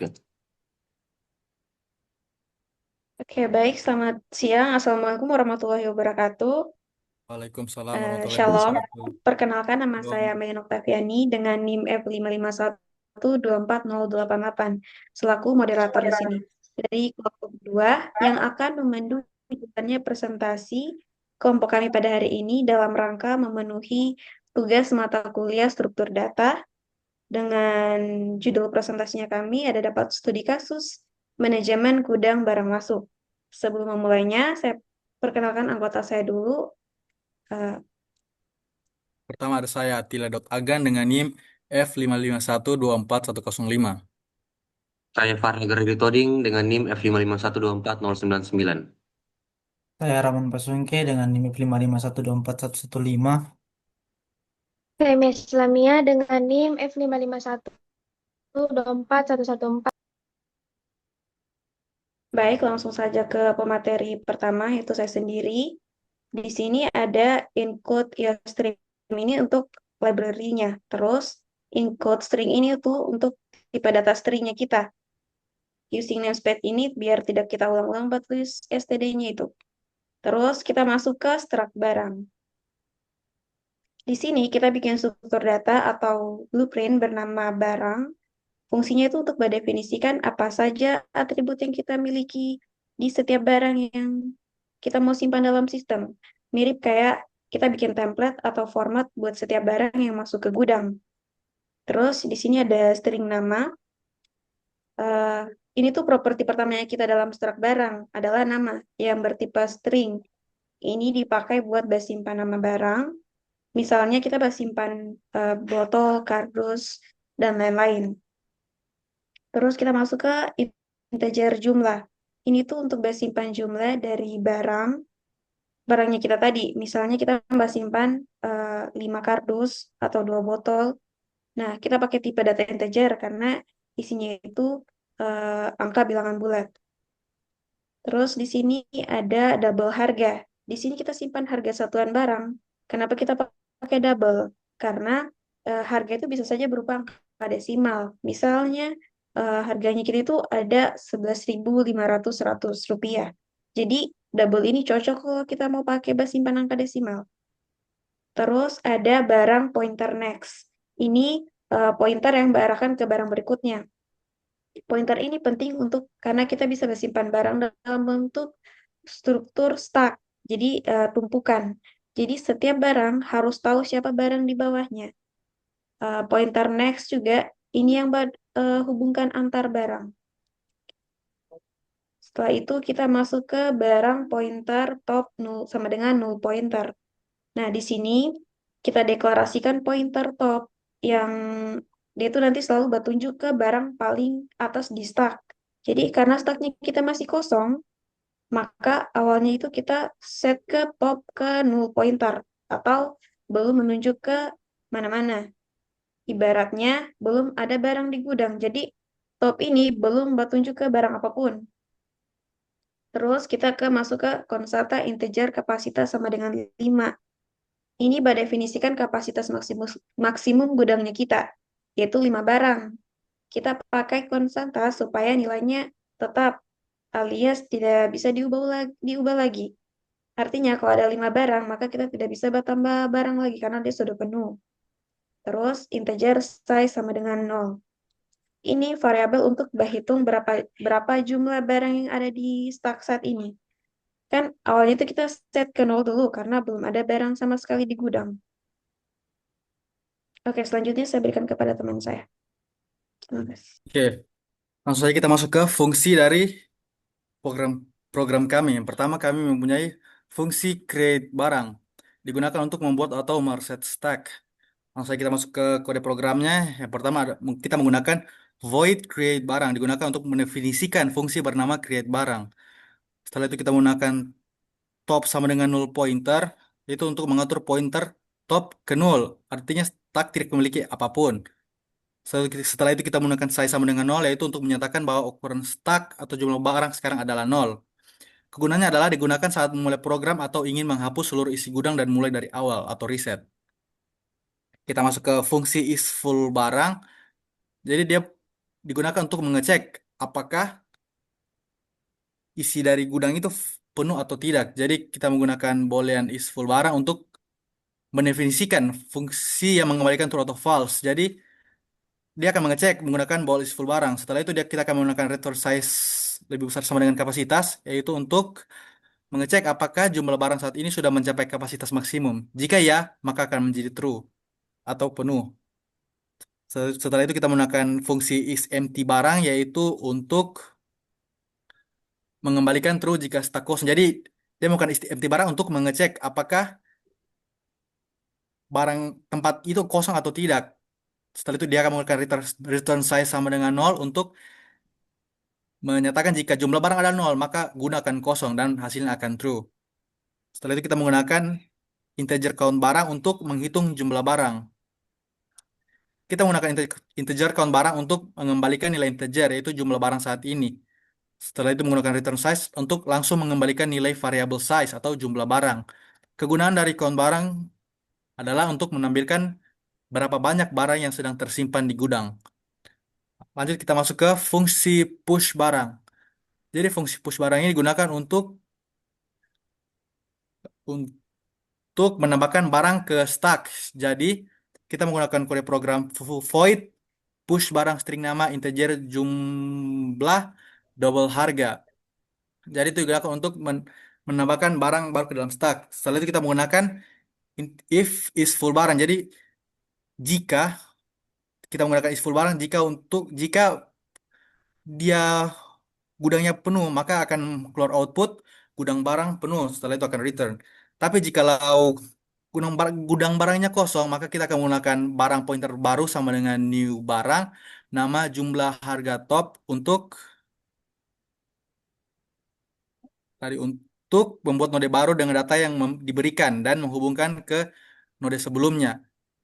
Oke. Oke, baik. Selamat siang. Assalamualaikum warahmatullahi wabarakatuh. Waalaikumsalam warahmatullahi Shalom. wabarakatuh. Perkenalkan, nama saya Belum. Megan Oktaviani dengan NIM F551240888 selaku moderator di sini. Dari kelompok kedua yang akan memandu kegiatannya presentasi kelompok kami pada hari ini dalam rangka memenuhi tugas mata kuliah struktur data dengan judul presentasinya kami ada dapat studi kasus manajemen gudang barang masuk. Sebelum memulainya, saya perkenalkan anggota saya dulu. Eh, Pertama ada saya Atila.Agan dengan NIM F551241105. Saya Farhan Gerdiri Toding dengan NIM F5512409. Saya Ramon Pasungke dengan NIM 551241115. Saya Islamia dengan NIM F551241114. Baik, langsung saja ke pemateri pertama, yaitu saya sendiri. Di sini ada include ya string ini untuk library-nya. Terus include string ini tuh untuk tipe data string-nya kita. Using namespace ini biar tidak kita ulang-ulang buat tulis std-nya itu. Terus kita masuk ke struct barang. Di sini kita bikin struktur data atau blueprint bernama barang. Fungsinya itu untuk mendefinisikan apa saja atribut yang kita miliki di setiap barang yang kita mau simpan dalam sistem. Mirip kayak kita bikin template atau format buat setiap barang yang masuk ke gudang. Terus di sini ada string nama. Eh, ini tuh properti pertamanya kita dalam struct barang adalah nama yang bertipe string. Ini dipakai buat base simpan nama barang. Misalnya kita base simpan botol, kardus, dan lain-lain. Terus kita masuk ke integer jumlah. Ini tuh untuk base simpan jumlah dari barangnya kita tadi. Misalnya kita base simpan 5 kardus atau 2 botol. Nah, kita pakai tipe data integer karena isinya itu angka bilangan bulat. Terus di sini ada double harga. Di sini kita simpan harga satuan barang. Kenapa kita pakai double? Karena harga itu bisa saja berupa angka desimal. Misalnya harganya kita itu ada 11.500 rupiah. Jadi double ini cocok kalau kita mau pakai base simpan angka desimal. Terus ada barang pointer next. Ini pointer yang diarahkan ke barang berikutnya. Pointer ini penting untuk karena kita bisa bersimpan barang dalam bentuk struktur stack, jadi tumpukan. Jadi setiap barang harus tahu siapa barang di bawahnya. Pointer next juga ini yang hubungkan antar barang. Setelah itu kita masuk ke barang pointer top null sama dengan null pointer. Nah, di sini kita deklarasikan pointer top yang dia itu nanti selalu bertunjuk ke barang paling atas di stack. Jadi karena stacknya kita masih kosong, maka awalnya itu kita set ke top ke null pointer atau belum menunjuk ke mana-mana. Ibaratnya belum ada barang di gudang. Jadi top ini belum bertunjuk ke barang apapun. Terus kita masuk ke konstanta integer kapasitas sama dengan 5. Ini definisikan kapasitas maksimum gudangnya kita, yaitu 5 barang. Kita pakai konstanta supaya nilainya tetap, alias tidak bisa diubah lagi. Artinya kalau ada 5 barang, maka kita tidak bisa bertambah barang lagi karena dia sudah penuh. Terus integer size sama dengan 0. Ini variabel untuk berhitung berapa jumlah barang yang ada di stack saat ini. Kan awalnya itu kita set ke 0 dulu karena belum ada barang sama sekali di gudang. Oke, selanjutnya saya berikan kepada teman saya. Terima kasih. Oke, langsung saja kita masuk ke fungsi dari program program kami. Yang pertama kami mempunyai fungsi create barang digunakan untuk membuat atau merset stack. Langsung saja kita masuk ke kode programnya. Yang pertama kita menggunakan void create barang digunakan untuk mendefinisikan fungsi bernama create barang. Setelah itu kita menggunakan top sama dengan null pointer itu untuk mengatur pointer top ke null. Artinya stack tidak memiliki apapun. Setelah itu kita menggunakan size sama dengan nol yaitu untuk menyatakan bahwa ukuran stack atau jumlah barang sekarang adalah nol. Kegunaannya adalah digunakan saat memulai program atau ingin menghapus seluruh isi gudang dan mulai dari awal atau reset. Kita masuk ke fungsi is full barang. Jadi dia digunakan untuk mengecek apakah isi dari gudang itu penuh atau tidak. Jadi kita menggunakan boolean is full barang untuk mendefinisikan fungsi yang mengembalikan true atau false. Jadi dia akan mengecek menggunakan bool is full barang. Setelah itu kita akan menggunakan return size lebih besar sama dengan kapasitas, yaitu untuk mengecek apakah jumlah barang saat ini sudah mencapai kapasitas maksimum. Jika ya, maka akan menjadi true atau penuh. Setelah itu kita menggunakan fungsi is empty barang, yaitu untuk mengembalikan true jika stak kosong. Jadi dia menggunakan is empty barang untuk mengecek apakah barang tempat itu kosong atau tidak. Setelah itu dia akan menggunakan return size sama dengan 0 untuk menyatakan jika jumlah barang ada 0, maka gunakan kosong dan hasilnya akan true. Setelah itu kita menggunakan integer count barang untuk menghitung jumlah barang. Kita menggunakan integer count barang untuk mengembalikan nilai integer, yaitu jumlah barang saat ini. Setelah itu menggunakan return size untuk langsung mengembalikan nilai variable size atau jumlah barang. Kegunaan dari count barang adalah untuk menampilkan berapa banyak barang yang sedang tersimpan di gudang. Lanjut kita masuk ke fungsi push barang. Jadi fungsi push barang ini digunakan untuk menambahkan barang ke stack. Jadi kita menggunakan kode program void push barang string nama integer jumlah double harga. Jadi itu digunakan untuk menambahkan barang baru ke dalam stack. Setelah itu kita menggunakan if is full barang. Jadi jika kita menggunakan is full barang jika dia gudangnya penuh, maka akan keluar output gudang barang penuh. Setelah itu akan return. Tapi jikalau gudang barangnya kosong, maka kita akan menggunakan barang pointer baru sama dengan new barang, nama jumlah harga top untuk membuat node baru dengan data yang diberikan dan menghubungkan ke node sebelumnya.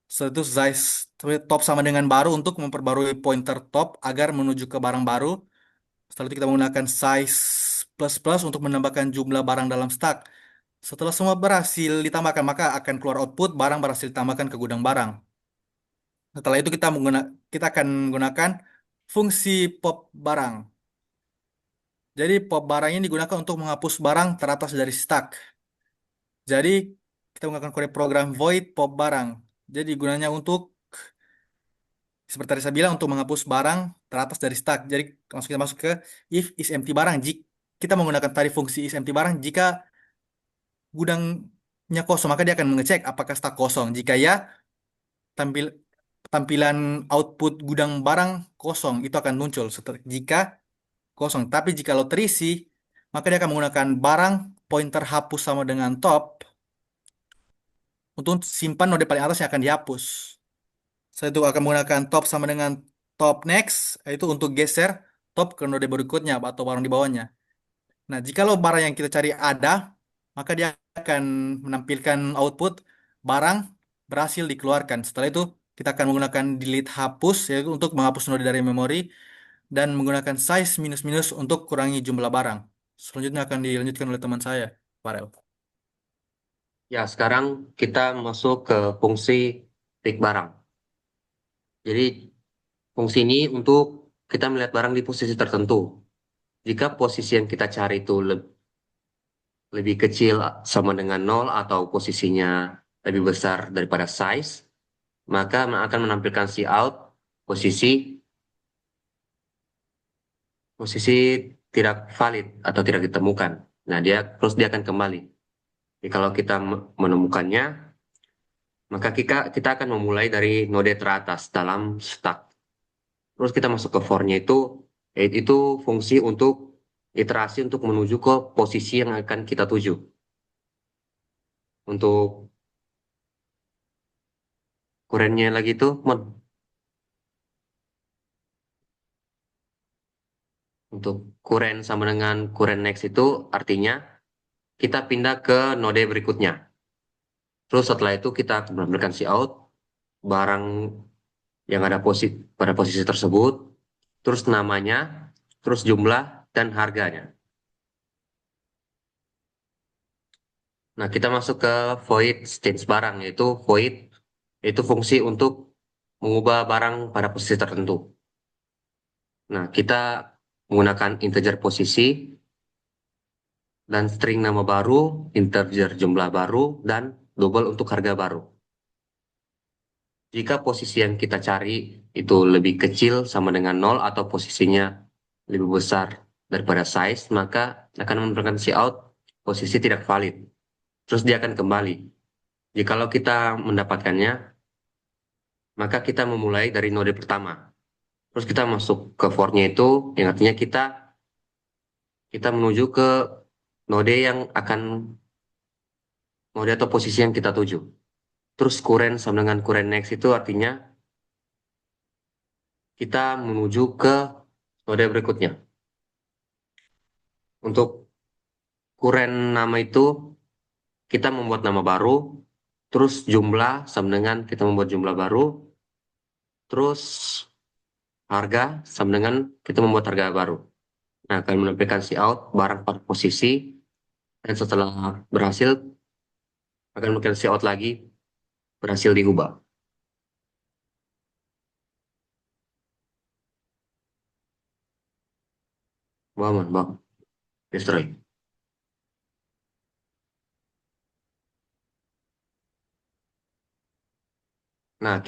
Setelah itu size top sama dengan baru untuk memperbarui pointer top agar menuju ke barang baru. Setelah itu kita menggunakan size plus plus untuk menambahkan jumlah barang dalam stack. Setelah semua berhasil ditambahkan, maka akan keluar output barang berhasil ditambahkan ke gudang barang. Setelah itu kita akan menggunakan fungsi pop barang. Jadi pop barang ini digunakan untuk menghapus barang teratas dari stack. Jadi kita menggunakan kode program void pop barang. Jadi gunanya untuk seperti tadi saya bilang untuk menghapus barang teratas dari stack. Jadi kita masuk ke if is empty barang. Jika kita menggunakan tadi fungsi is empty barang jika gudangnya kosong, maka dia akan mengecek apakah stack kosong. Jika ya, tampil tampilan output gudang barang kosong itu akan muncul jika kosong. Tapi jika lo terisi, maka dia akan menggunakan barang pointer hapus sama dengan top untuk simpan node paling atas yang akan dihapus. Saya itu akan menggunakan top sama dengan top next, yaitu untuk geser top ke node berikutnya atau barang di bawahnya. Nah, jika lo barang yang kita cari ada, maka dia akan menampilkan output barang berhasil dikeluarkan. Setelah itu, kita akan menggunakan delete hapus, yaitu untuk menghapus node dari memori, dan menggunakan size minus minus untuk kurangi jumlah barang. Selanjutnya akan dilanjutkan oleh teman saya, Farel. Ya, sekarang kita masuk ke fungsi pick barang. Jadi, fungsi ini untuk kita melihat barang di posisi tertentu. Jika posisi yang kita cari itu lebih kecil sama dengan 0 atau posisinya lebih besar daripada size, maka akan menampilkan cout posisi posisi tidak valid atau tidak ditemukan. Nah, dia akan kembali. Jadi kalau kita menemukannya, maka kita akan memulai dari node teratas dalam stack. Terus kita masuk ke for-nya itu fungsi untuk iterasi untuk menuju ke posisi yang akan kita tuju. Untuk kurennya lagi itu, untuk kuren sama dengan kuren next itu artinya kita pindah ke node berikutnya. Terus setelah itu kita menampilkan cout barang yang ada pada posisi tersebut, terus namanya, terus jumlah dan harganya. Nah, kita masuk ke void change barang, yaitu void itu fungsi untuk mengubah barang pada posisi tertentu. Nah, kita menggunakan integer posisi dan string nama baru, integer jumlah baru, dan double untuk harga baru. Jika posisi yang kita cari itu lebih kecil sama dengan nol atau posisinya lebih besar daripada size, maka akan memberikan cout posisi tidak valid. Terus dia akan kembali. Jikalau kita mendapatkannya, maka kita memulai dari node pertama. Terus kita masuk ke for-nya itu, yang artinya kita menuju ke node yang akan node atau posisi yang kita tuju. Terus current sama dengan current next itu artinya kita menuju ke node berikutnya. Untuk current nama itu kita membuat nama baru, terus jumlah sama dengan kita membuat jumlah baru, terus harga sama dengan kita membuat harga baru. Nah, akan menampilkan cout barang pada posisi, dan setelah berhasil akan menampilkan cout lagi berhasil diubah. Wah, man, bang, destroy. Nah,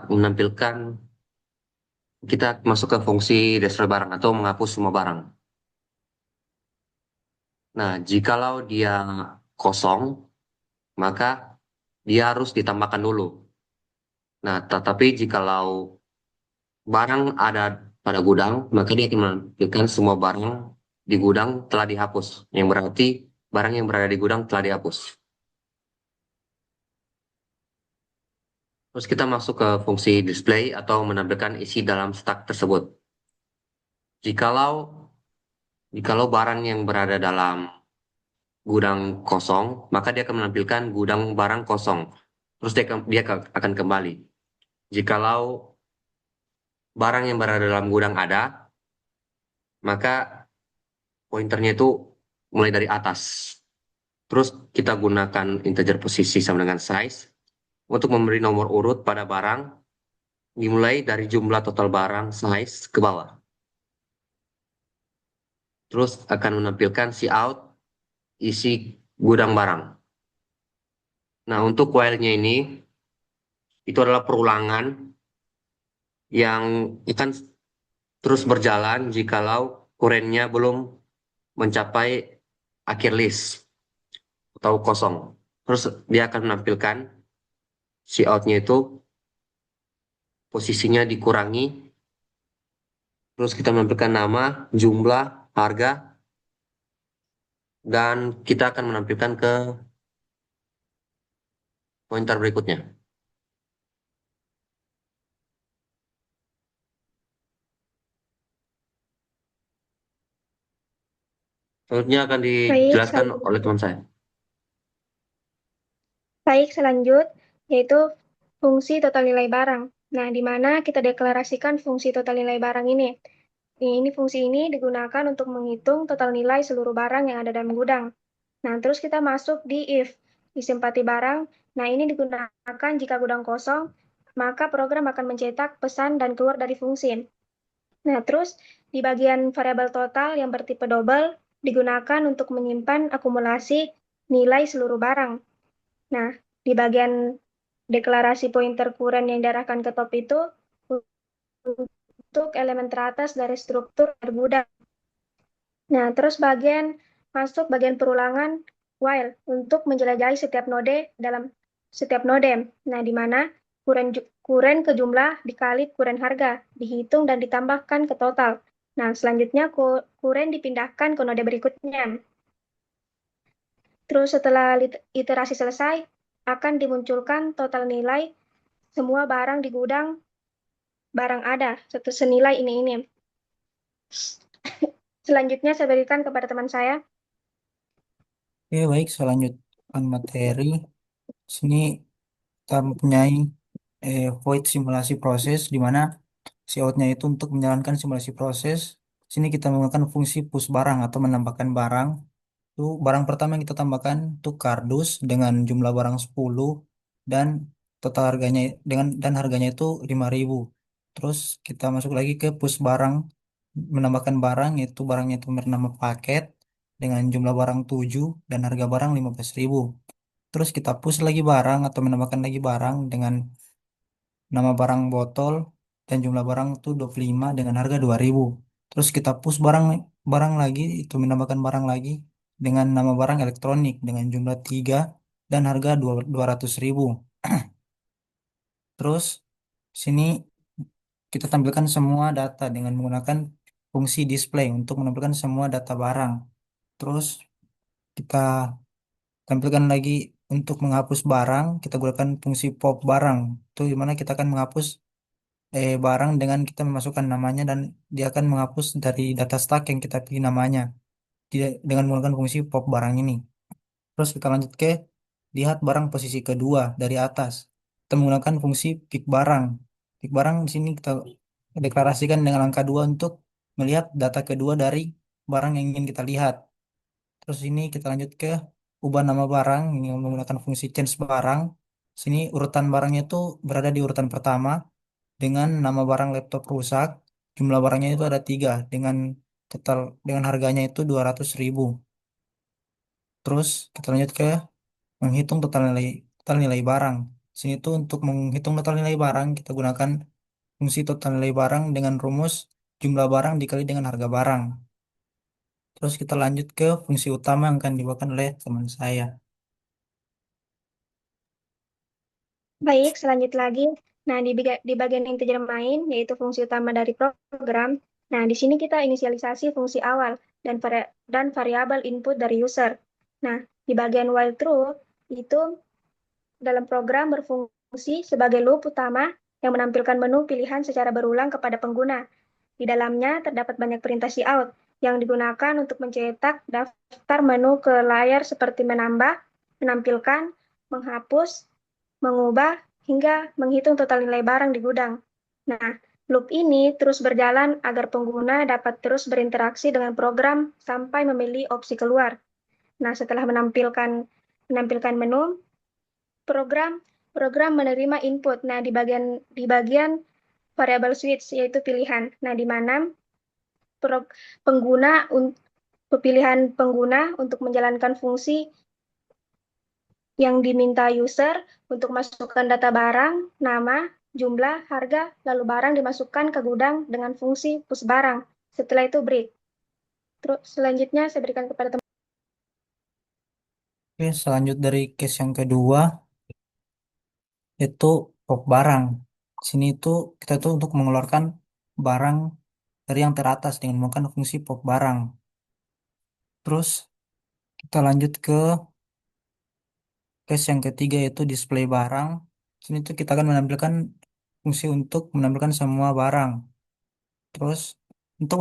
menampilkan, kita masuk ke fungsi destroy barang atau menghapus semua barang. Nah, jikalau dia kosong, maka dia harus ditambahkan dulu. Nah, tetapi jikalau barang ada pada gudang, maka dia akan menampilkan semua barang di gudang telah dihapus. Yang berarti barang yang berada di gudang telah dihapus. Terus kita masuk ke fungsi display atau menampilkan isi dalam stack tersebut. Jikalau jikalau barang yang berada dalam gudang kosong, maka dia akan menampilkan gudang barang kosong. Terus akan kembali. Jikalau barang yang berada dalam gudang ada, maka pointernya itu mulai dari atas. Terus kita gunakan integer posisi sama dengan size untuk memberi nomor urut pada barang dimulai dari jumlah total barang size ke bawah. Terus akan menampilkan cout isi gudang barang. Nah, untuk while-nya ini itu adalah perulangan yang akan terus berjalan jikalau kurennya belum mencapai akhir list atau kosong. Terus dia akan menampilkan cout-nya itu posisinya dikurangi. Terus kita menampilkan nama, jumlah, harga, dan kita akan menampilkan ke pointer berikutnya. Selanjutnya akan Baik, dijelaskan oleh teman saya. selanjut, yaitu fungsi total nilai barang. Nah, di mana kita deklarasikan fungsi total nilai barang ini. Ini fungsi ini digunakan untuk menghitung total nilai seluruh barang yang ada dalam gudang. Nah, terus kita masuk di if, isi empati barang. Nah, ini digunakan jika gudang kosong, maka program akan mencetak pesan dan keluar dari fungsi. Nah, terus di bagian variabel total yang bertipe double digunakan untuk menyimpan akumulasi nilai seluruh barang. Nah, di bagian deklarasi pointer kuren yang diarahkan ke top itu untuk elemen teratas dari struktur gudang. Nah, terus masuk bagian perulangan while untuk menjelajahi setiap node dalam setiap node. Nah, di mana kuren ke jumlah dikali kuren harga, dihitung dan ditambahkan ke total. Nah, selanjutnya kuren dipindahkan ke node berikutnya. Terus setelah iterasi selesai, akan dimunculkan total nilai semua barang di gudang, barang ada, satu senilai ini. Selanjutnya saya berikan kepada teman saya. Oke, baik, saya lanjutkan materi. Sini kita mempunyai void simulasi proses, di mana cout-nya itu untuk menjalankan simulasi proses. Sini kita menggunakan fungsi push barang atau menambahkan barang. Itu barang pertama yang kita tambahkan itu kardus dengan jumlah barang 10 dan total harganya dan harganya itu 5.000. Terus kita masuk lagi ke push barang menambahkan barang, yaitu barangnya itu bernama paket dengan jumlah barang 7 dan harga barang 15.000. Terus kita push lagi barang atau menambahkan lagi barang dengan nama barang botol dan jumlah barang itu 25 dengan harga 2.000. Terus kita push barang barang lagi, itu menambahkan barang lagi dengan nama barang elektronik dengan jumlah 3 dan harga 200.000. Terus sini kita tampilkan semua data dengan menggunakan fungsi display untuk menampilkan semua data barang. Terus kita tampilkan lagi untuk menghapus barang, kita gunakan fungsi pop barang. Itu dimana kita akan menghapus barang dengan kita memasukkan namanya dan dia akan menghapus dari data stack yang kita pilih namanya dengan menggunakan fungsi pop barang ini. Terus kita lanjut ke lihat barang posisi kedua dari atas. Kita menggunakan fungsi pick barang. Pick barang di sini kita deklarasikan dengan angka 2 untuk melihat data kedua dari barang yang ingin kita lihat. Terus ini kita lanjut ke ubah nama barang ini menggunakan fungsi change barang. Sini urutan barangnya itu berada di urutan pertama dengan nama barang laptop rusak. Jumlah barangnya itu ada 3 dengan total dengan harganya itu 200.000. Terus kita lanjut ke menghitung total nilai barang. Sini tuh untuk menghitung total nilai barang kita gunakan fungsi total nilai barang dengan rumus jumlah barang dikali dengan harga barang. Terus kita lanjut ke fungsi utama yang akan dibawakan oleh teman saya. Baik, selanjut lagi. Nah, di bagian integer main, yaitu fungsi utama dari program. Nah, di sini kita inisialisasi fungsi awal dan variabel input dari user. Nah, di bagian while true, itu dalam program berfungsi sebagai loop utama yang menampilkan menu pilihan secara berulang kepada pengguna. Di dalamnya terdapat banyak perintah cout yang digunakan untuk mencetak daftar menu ke layar seperti menambah, menampilkan, menghapus, mengubah, hingga menghitung total nilai barang di gudang. Nah, loop ini terus berjalan agar pengguna dapat terus berinteraksi dengan program sampai memilih opsi keluar. Nah, setelah menampilkan menu, program program menerima input. Nah, di bagian variable switch yaitu pilihan. Nah, di mana pengguna pilihan pengguna untuk menjalankan fungsi yang diminta user untuk masukkan data barang, nama, jumlah, harga, lalu barang dimasukkan ke gudang dengan fungsi push barang. Setelah itu break. Terus selanjutnya saya berikan kepada teman. Oke, selanjut dari case yang kedua itu pop barang. Sini itu kita tuh untuk mengeluarkan barang dari yang teratas dengan menggunakan fungsi pop barang. Terus kita lanjut ke case yang ketiga yaitu display barang. Sini tuh kita akan menampilkan fungsi untuk menampilkan semua barang. Terus untuk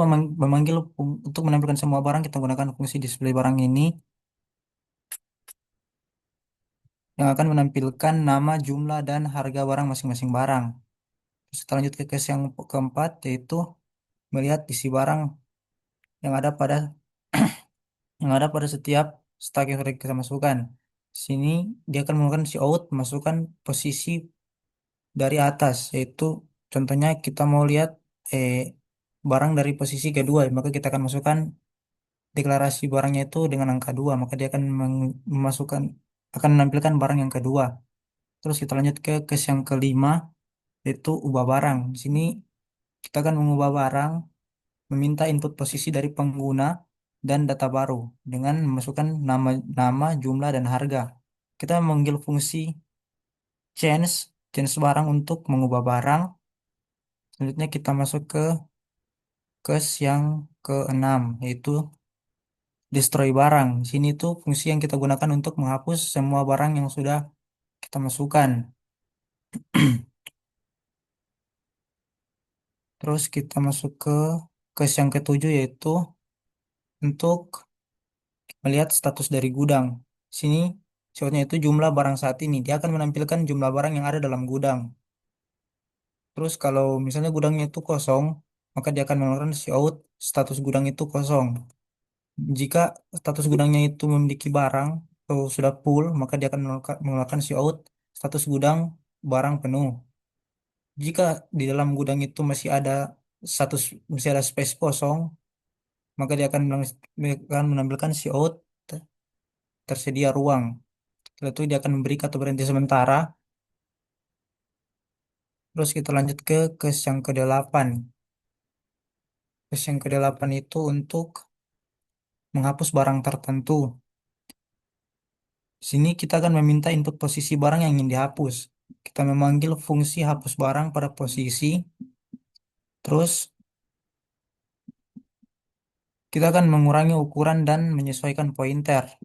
untuk menampilkan semua barang kita gunakan fungsi display barang ini yang akan menampilkan nama, jumlah, dan harga barang masing-masing barang. Terus kita lanjut ke case yang keempat yaitu melihat isi barang yang ada pada setiap stack yang sudah kita masukkan. Sini dia akan menggunakan si out masukkan posisi dari atas, yaitu contohnya kita mau lihat eh, barang dari posisi kedua, maka kita akan masukkan deklarasi barangnya itu dengan angka 2, maka dia akan memasukkan akan menampilkan barang yang kedua. Terus kita lanjut ke case yang kelima yaitu ubah barang. Di sini kita akan mengubah barang, meminta input posisi dari pengguna dan data baru dengan memasukkan nama, jumlah, dan harga. Kita memanggil fungsi change, change barang untuk mengubah barang. Selanjutnya kita masuk ke case yang keenam, yaitu destroy barang. Di sini tuh fungsi yang kita gunakan untuk menghapus semua barang yang sudah kita masukkan. Terus kita masuk ke case yang ketujuh, yaitu untuk melihat status dari gudang. Sini shotnya itu jumlah barang saat ini. Dia akan menampilkan jumlah barang yang ada dalam gudang. Terus kalau misalnya gudangnya itu kosong, maka dia akan mengeluarkan out status gudang itu kosong. Jika status gudangnya itu memiliki barang atau sudah full, maka dia akan mengeluarkan out status gudang barang penuh. Jika di dalam gudang itu masih ada status masih ada space kosong, maka dia akan menampilkan si out tersedia ruang. Setelah itu dia akan memberi atau berhenti sementara. Terus kita lanjut ke case yang ke-8. Case yang ke-8 itu untuk menghapus barang tertentu. Sini kita akan meminta input posisi barang yang ingin dihapus. Kita memanggil fungsi hapus barang pada posisi. Terus kita akan mengurangi ukuran dan menyesuaikan pointer.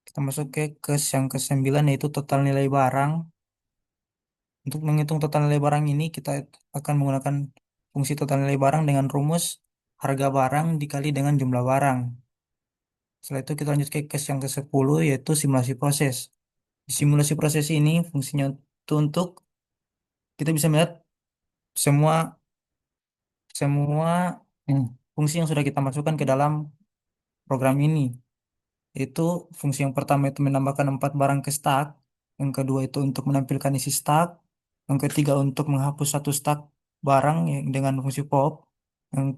Kita masuk ke case yang ke-9 yaitu total nilai barang. Untuk menghitung total nilai barang ini kita akan menggunakan fungsi total nilai barang dengan rumus harga barang dikali dengan jumlah barang. Setelah itu kita lanjut ke case yang ke-10 yaitu simulasi proses. Di simulasi proses ini fungsinya itu untuk kita bisa melihat semua semua hmm, fungsi yang sudah kita masukkan ke dalam program ini. Itu fungsi yang pertama itu menambahkan 4 barang ke stack, yang kedua itu untuk menampilkan isi stack, yang ketiga untuk menghapus satu stack barang yang dengan fungsi pop, yang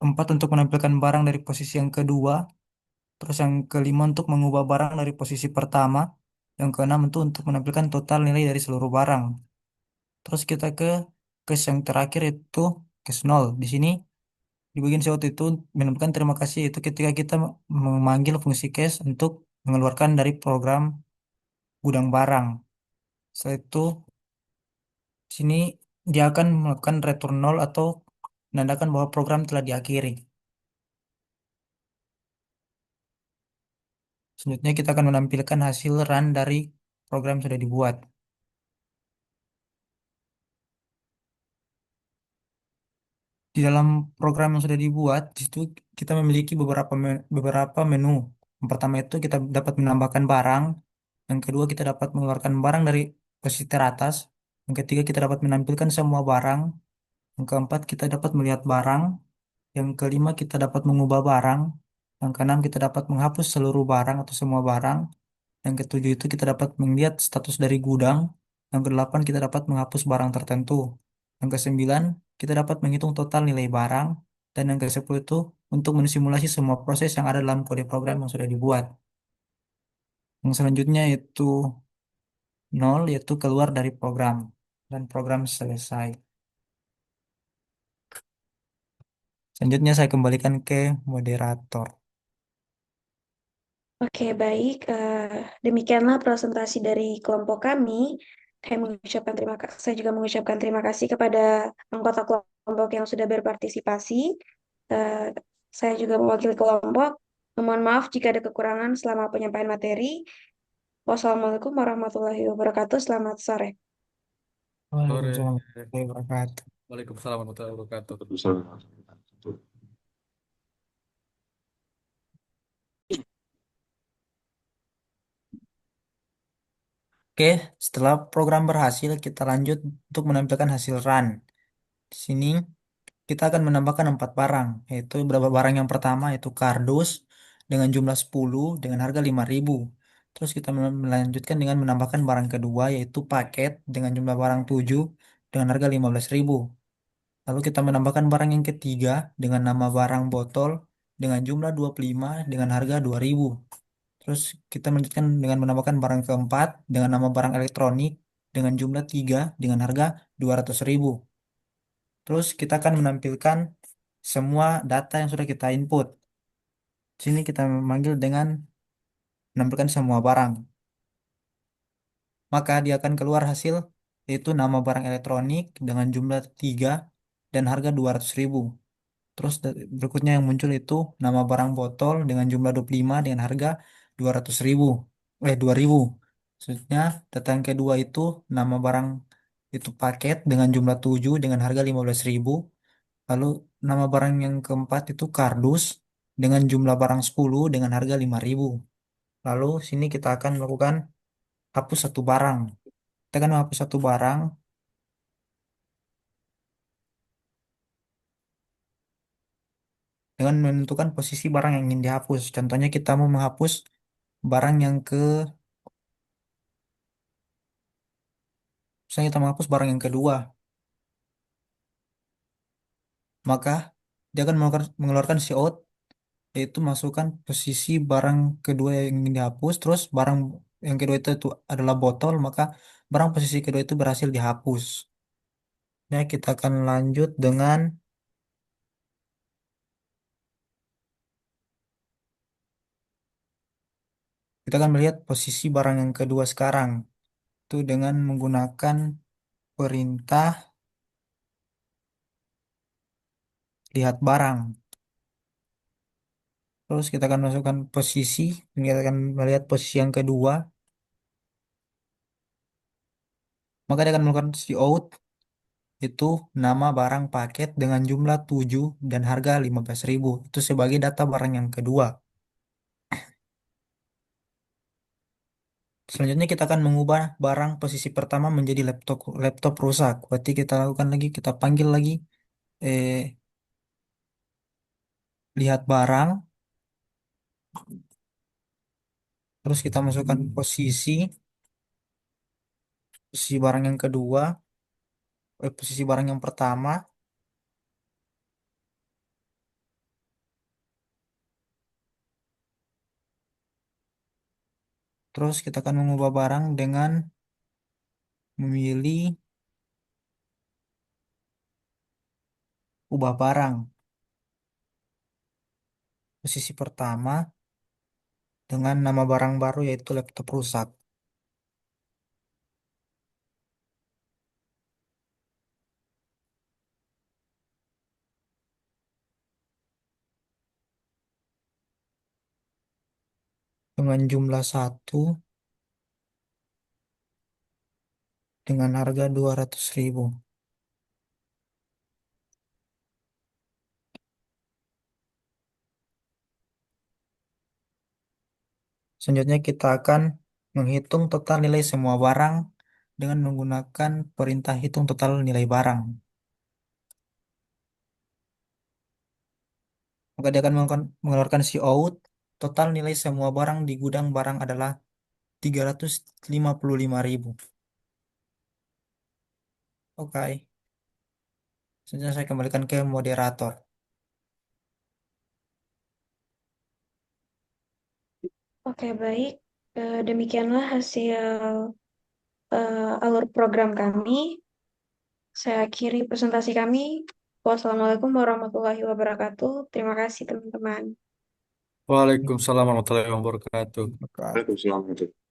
keempat untuk menampilkan barang dari posisi yang kedua, terus yang kelima untuk mengubah barang dari posisi pertama, yang keenam itu untuk menampilkan total nilai dari seluruh barang. Terus kita ke case yang terakhir itu case 0. Di sini di bagian SEOT itu menemukan terima kasih itu ketika kita memanggil fungsi case untuk mengeluarkan dari program gudang barang. Setelah itu sini dia akan melakukan return 0 atau menandakan bahwa program telah diakhiri. Selanjutnya kita akan menampilkan hasil run dari program yang sudah dibuat. Di dalam program yang sudah dibuat, di situ kita memiliki beberapa menu. Yang pertama itu kita dapat menambahkan barang. Yang kedua kita dapat mengeluarkan barang dari posisi teratas. Yang ketiga kita dapat menampilkan semua barang. Yang keempat kita dapat melihat barang. Yang kelima kita dapat mengubah barang. Yang keenam kita dapat menghapus seluruh barang atau semua barang. Yang ketujuh itu kita dapat melihat status dari gudang. Yang kedelapan kita dapat menghapus barang tertentu. Yang kesembilan kita dapat menghitung total nilai barang. Dan yang kesepuluh itu untuk mensimulasi semua proses yang ada dalam kode program yang sudah dibuat. Yang selanjutnya itu nol yaitu keluar dari program. Dan program selesai. Selanjutnya saya kembalikan ke moderator. Oke, baik. Demikianlah presentasi dari kelompok kami. Saya juga mengucapkan terima kasih kepada anggota kelompok yang sudah berpartisipasi. Eh, saya juga mewakili kelompok. Mohon maaf jika ada kekurangan selama penyampaian materi. Wassalamualaikum warahmatullahi wabarakatuh. Selamat sore. Sore. Waalaikumsalam warahmatullahi wabarakatuh. Waalaikumsalam warahmatullahi wabarakatuh. Oke, setelah program berhasil, kita lanjut untuk menampilkan hasil run. Di sini kita akan menambahkan 4 barang, yaitu beberapa barang yang pertama yaitu kardus dengan jumlah 10 dengan harga 5.000. Terus kita melanjutkan dengan menambahkan barang kedua yaitu paket dengan jumlah barang 7 dengan harga 15.000. Lalu kita menambahkan barang yang ketiga dengan nama barang botol dengan jumlah 25 dengan harga 2.000. Terus kita melanjutkan dengan menambahkan barang keempat dengan nama barang elektronik dengan jumlah 3 dengan harga 200.000. Terus kita akan menampilkan semua data yang sudah kita input. Sini kita memanggil dengan menampilkan semua barang. Maka dia akan keluar hasil yaitu nama barang elektronik dengan jumlah 3 dan harga 200.000. Terus berikutnya yang muncul itu nama barang botol dengan jumlah 25 dengan harga 200.000. 2.000. Selanjutnya data yang kedua itu nama barang itu paket dengan jumlah 7 dengan harga 15.000. Lalu nama barang yang keempat itu kardus dengan jumlah barang 10 dengan harga 5.000. Lalu sini kita akan melakukan hapus satu barang. Kita akan menghapus satu barang dengan menentukan posisi barang yang ingin dihapus. Contohnya kita mau menghapus barang yang ke Misalnya kita menghapus barang yang kedua, maka dia akan mengeluarkan si out, yaitu masukkan posisi barang kedua yang ingin dihapus, terus barang yang kedua itu adalah botol, maka barang posisi kedua itu berhasil dihapus. Ya, kita akan lanjut dengan kita akan melihat posisi barang yang kedua sekarang itu dengan menggunakan perintah lihat barang. Terus kita akan masukkan posisi, kita akan melihat posisi yang kedua, maka dia akan melakukan si out, itu nama barang paket dengan jumlah 7 dan harga 15.000. Itu sebagai data barang yang kedua. Selanjutnya kita akan mengubah barang posisi pertama menjadi laptop laptop rusak. Berarti kita lakukan lagi, kita panggil lagi eh, lihat barang, terus kita masukkan posisi barang yang kedua, posisi barang yang pertama, terus kita akan mengubah barang dengan memilih ubah barang posisi pertama dengan nama barang baru yaitu laptop rusak. Dengan jumlah satu dengan harga 200.000. Selanjutnya kita akan menghitung total nilai semua barang dengan menggunakan perintah hitung total nilai barang. Maka dia akan mengeluarkan si out. Total nilai semua barang di gudang barang adalah 355.000. Oke, selanjutnya saya kembalikan ke moderator. Oke, baik. Demikianlah hasil alur program kami. Saya akhiri presentasi kami. Wassalamualaikum warahmatullahi wabarakatuh. Terima kasih, teman-teman. Waalaikumsalam warahmatullahi wabarakatuh. Oke. Waalaikumsalam.